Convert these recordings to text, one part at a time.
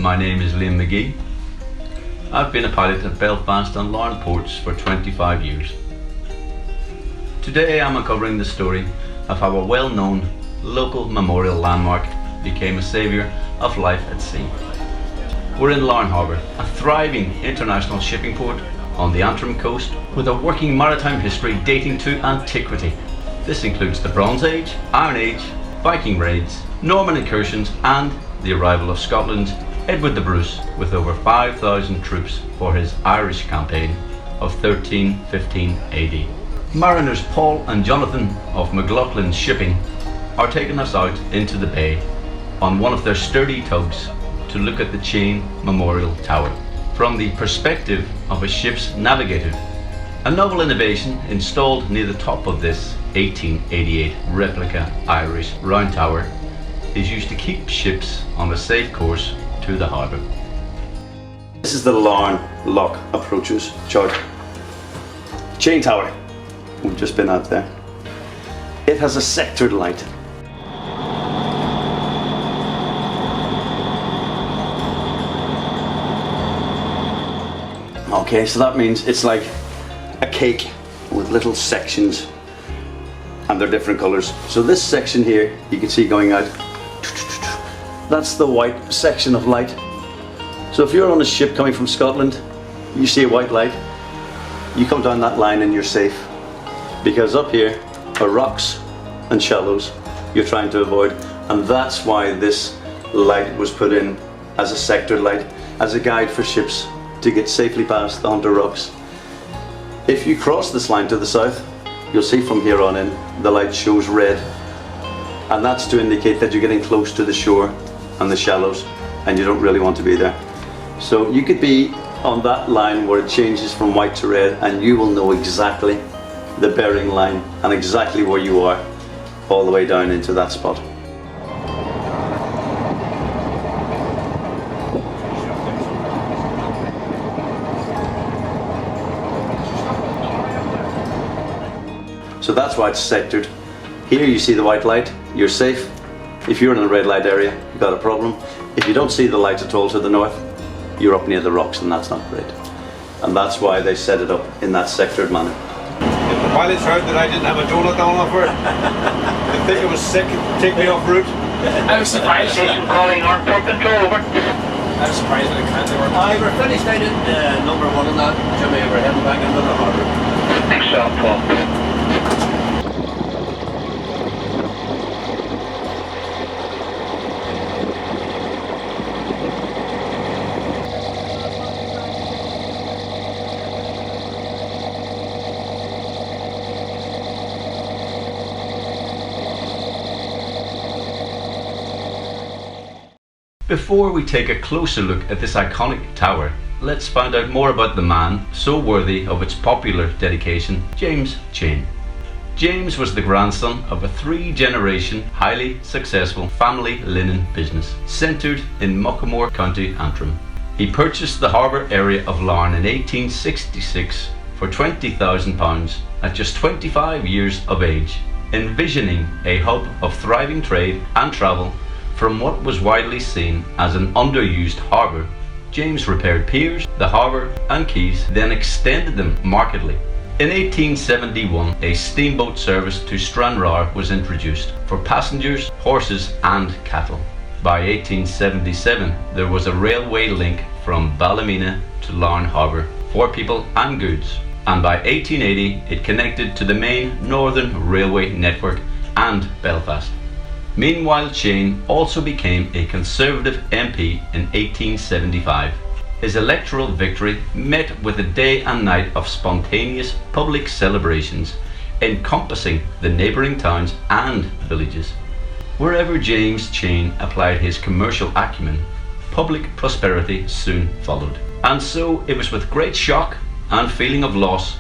my name is Liam McGee. I've been a pilot at Belfast and Larne ports for 25 years. Today I'm uncovering the story of how a well-known local memorial landmark became a saviour of life at sea. We're in Larne Harbour, a thriving international shipping port on the Antrim coast with a working maritime history dating to antiquity. This includes the Bronze Age, Iron Age, Viking raids, Norman incursions and the arrival of Scotland's Edward the Bruce with over 5,000 troops for his Irish campaign of 1315 AD. Mariners Paul and Jonathan of McLaughlin Shipping are taking us out into the bay on one of their sturdy tugs to look at the Chaine Memorial Tower from the perspective of a ship's navigator. A novel innovation installed near the top of this 1888 replica Irish round tower is used to keep ships on a safe course to the harbour. This is the Larne Lock approaches chart. Chaine Tower, we've just been out there. It has a sectored light. Okay, so that means it's like a cake with little sections and they're different colours. So this section here, you can see going out, that's the white section of light. So if you're on a ship coming from Scotland, you see a white light, you come down that line and you're safe. Because up here are rocks and shallows you're trying to avoid. And that's why this light was put in as a sectored light, as a guide for ships to get safely past onto rocks. If you cross this line to the south, you'll see from here on in, the light shows red. And that's to indicate that you're getting close to the shore and the shallows and you don't really want to be there. So you could be on that line where it changes from white to red and you will know exactly the bearing line and exactly where you are all the way down into that spot. So that's why it's sectored. Here you see the white light, you're safe. If you're in a red light area, you've got a problem. If you don't see the light at all to the north, you're up near the rocks and that's not great. And that's why they set it up in that sectored manner. If the pilots heard that I didn't have a donut on offer, they think I was sick and take me off route. I was surprised. Calling our port control over. I was surprised when it can't work. We're finished out at number one on that. Jimmy, we're heading back into the harbour. Thanks, Paul. Before we take a closer look at this iconic tower, let's find out more about the man so worthy of its popular dedication, James Chaine. James was the grandson of a three-generation, highly successful family linen business centred in Muckamore, County Antrim. He purchased the harbour area of Larne in 1866 for £20,000 at just 25 years of age, envisioning a hub of thriving trade and travel. From what was widely seen as an underused harbour, James repaired piers, the harbour and quays, then extended them markedly. In 1871, a steamboat service to Stranraer was introduced for passengers, horses and cattle. By 1877, there was a railway link from Ballymena to Larne Harbour for people and goods, and by 1880 it connected to the main Northern Railway network and Belfast. Meanwhile, Chaine also became a Conservative MP in 1875. His electoral victory met with a day and night of spontaneous public celebrations encompassing the neighbouring towns and villages. Wherever James Chaine applied his commercial acumen, public prosperity soon followed. And so it was with great shock and feeling of loss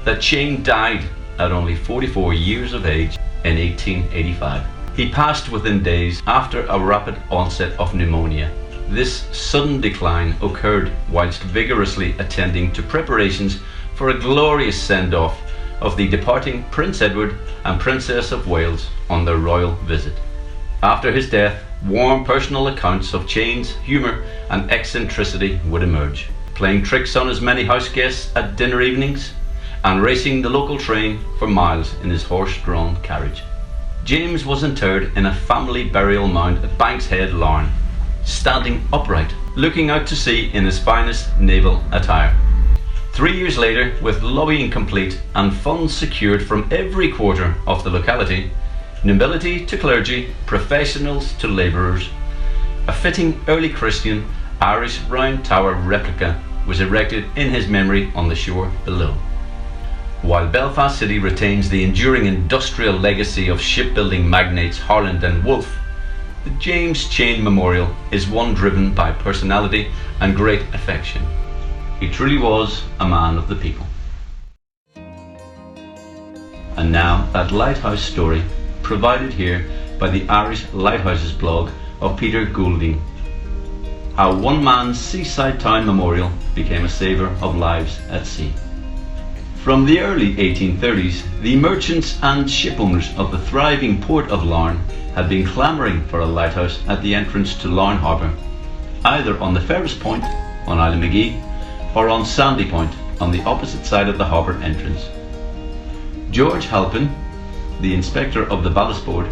that Chaine died at only 44 years of age in 1885. He passed within days after a rapid onset of pneumonia. This sudden decline occurred whilst vigorously attending to preparations for a glorious send-off of the departing Prince Edward and Princess of Wales on their royal visit. After his death, Warm personal accounts of Chaine's humour and eccentricity would emerge, playing tricks on his many house guests at dinner evenings and racing the local train for miles in his horse-drawn carriage. James was interred in a family burial mound at Bankshead, Larne, standing upright, looking out to sea in his finest naval attire. 3 years later, with lobbying complete and funds secured from every quarter of the locality, nobility to clergy, professionals to labourers, a fitting early Christian Irish round tower replica was erected in his memory on the shore below. While Belfast City retains the enduring industrial legacy of shipbuilding magnates Harland and Wolff, the James Chaine Memorial is one driven by personality and great affection. He truly was a man of the people. And now that Lighthouse story, provided here by the Irish Lighthouses blog of Peter Goulding. How one man's seaside town memorial became a saver of lives at sea. From the early 1830s, the merchants and shipowners of the thriving port of Larne had been clamouring for a lighthouse at the entrance to Larne Harbour, either on the Ferris Point on Isle Magee or on Sandy Point on the opposite side of the harbour entrance. George Halpin, the inspector of the ballast board,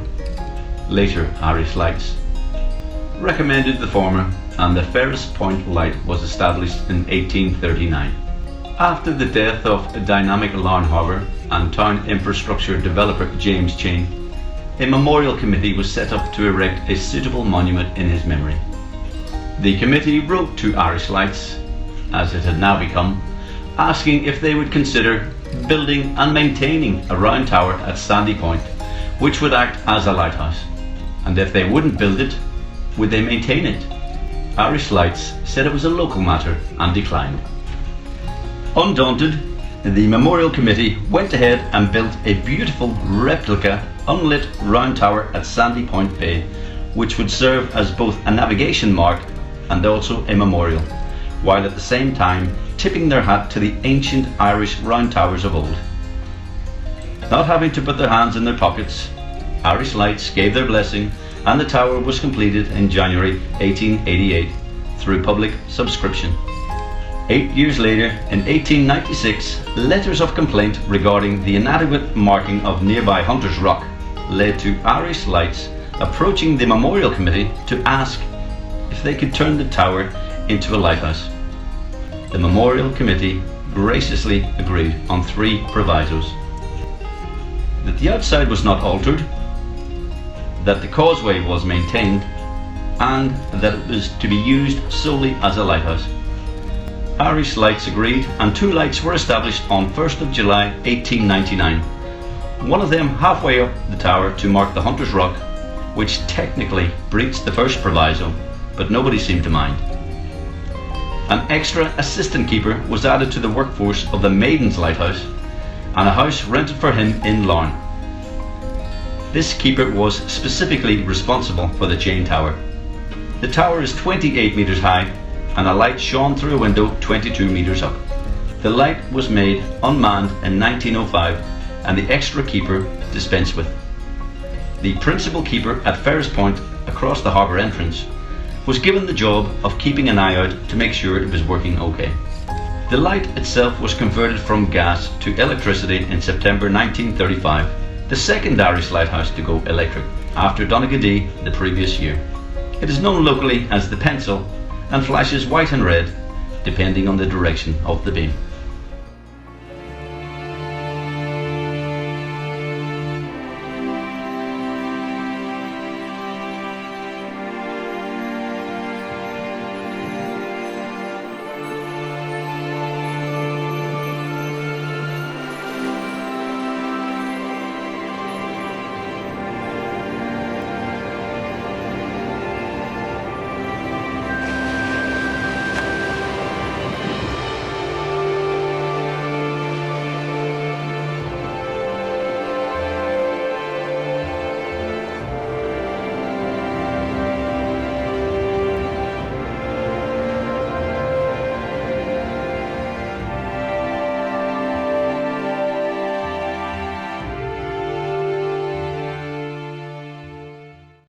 later Irish Lights, recommended the former, and the Ferris Point Light was established in 1839. After the death of dynamic Larne Harbour and town infrastructure developer James Chaine, a memorial committee was set up to erect a suitable monument in his memory. The committee wrote to Irish Lights, as it had now become, asking if they would consider building and maintaining a round tower at Sandy Point which would act as a lighthouse, and if they wouldn't build it, would they maintain it? Irish Lights said it was a local matter and declined. Undaunted, the Memorial Committee went ahead and built a beautiful replica unlit round tower at Sandy Point Bay, which would serve as both a navigation mark and also a memorial, while at the same time tipping their hat to the ancient Irish round towers of old. Not having to put their hands in their pockets, Irish Lights gave their blessing, and the tower was completed in January 1888 through public subscription. 8 years later, in 1896, letters of complaint regarding the inadequate marking of nearby Hunter's Rock led to Irish Lights approaching the Memorial Committee to ask if they could turn the tower into a lighthouse. The Memorial Committee graciously agreed on 3 provisos: that the outside was not altered, that the causeway was maintained, and that it was to be used solely as a lighthouse. Irish Lights agreed, and 2 lights were established on 1st of July 1899, one of them halfway up the tower to mark the Hunter's Rock, which technically breached the first proviso, but nobody seemed to mind. An extra assistant keeper was added to the workforce of the Maiden's Lighthouse, and a house rented for him in Larne. This keeper was specifically responsible for the Chaine Tower. The tower is 28 metres high, and a light shone through a window 22 metres up. The light was made unmanned in 1905, and the extra keeper dispensed with. The principal keeper at Ferris Point, across the harbour entrance, was given the job of keeping an eye out to make sure it was working okay. The light itself was converted from gas to electricity in September 1935, the second Irish lighthouse to go electric, after Donaghadee the previous year. It is known locally as the Pencil and flashes white and red depending on the direction of the beam.